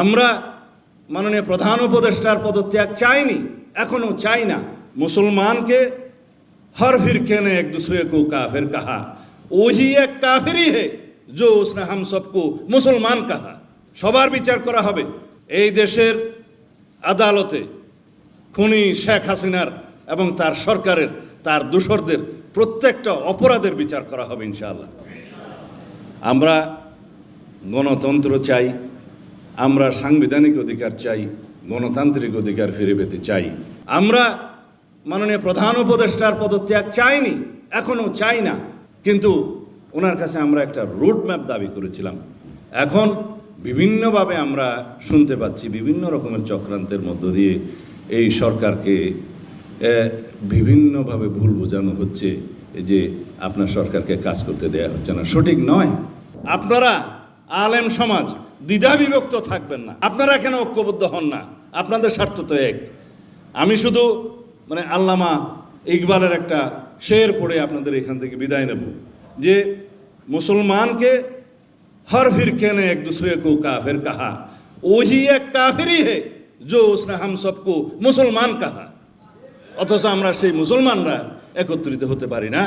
আমরা মাননীয় প্রধান উপদেষ্টার পদত্যাগ চাইনি, এখনো চাই না। मुसलमान के हर फिरके ने एक दूसरे को काफिर कहा, वही एक काफिरी है जो उसने हम सबको मुसलमान कहा। সবার বিচার করা হবে এই দেশের আদালতে খুনি শেখ হাসিনার এবং তার সরকারের তার দোসরদের প্রত্যেকটা অপরাধের বিচার করা হবে ইনশাআল্লাহ। আমরা গণতন্ত্র চাই, আমরা সাংবিধানিক অধিকার চাই, গণতান্ত্রিক অধিকার ফিরে পেতে চাই। আমরা মাননীয় প্রধান উপদেষ্টার পদত্যাগ চাইনি, এখনো চাই না, কিন্তু ওনার কাছে আমরা একটা রোড ম্যাপ দাবি করেছিলাম। এখন বিভিন্নভাবে আমরা শুনতে পাচ্ছি বিভিন্ন রকমের চক্রান্তের মধ্য দিয়ে এই সরকারকে বিভিন্নভাবে ভুল বোঝানো হচ্ছে যে আপনার সরকারকে কাজ করতে দেয়া হচ্ছে না। সঠিক নয়। আপনারা আলেম সমাজ দ্বিধা বিভক্ত থাকবেন না, আপনারা এখানে ঐক্যবদ্ধ হন না, আপনাদের স্বার্থ তো এক। আমি শুধু আল্লামা ইকবালের একটা শের পড়ে আপনাদের এখান থেকে বিদায় নেব যে মুসলমানকে हर फिरके ने एक दूसरे को काफिर कहा, वही एक काफिरी है जो उसने हम सबको मुसलमान कहा। অথচ আমরা সেই মুসলমানরা একত্রিত হতে পারি না।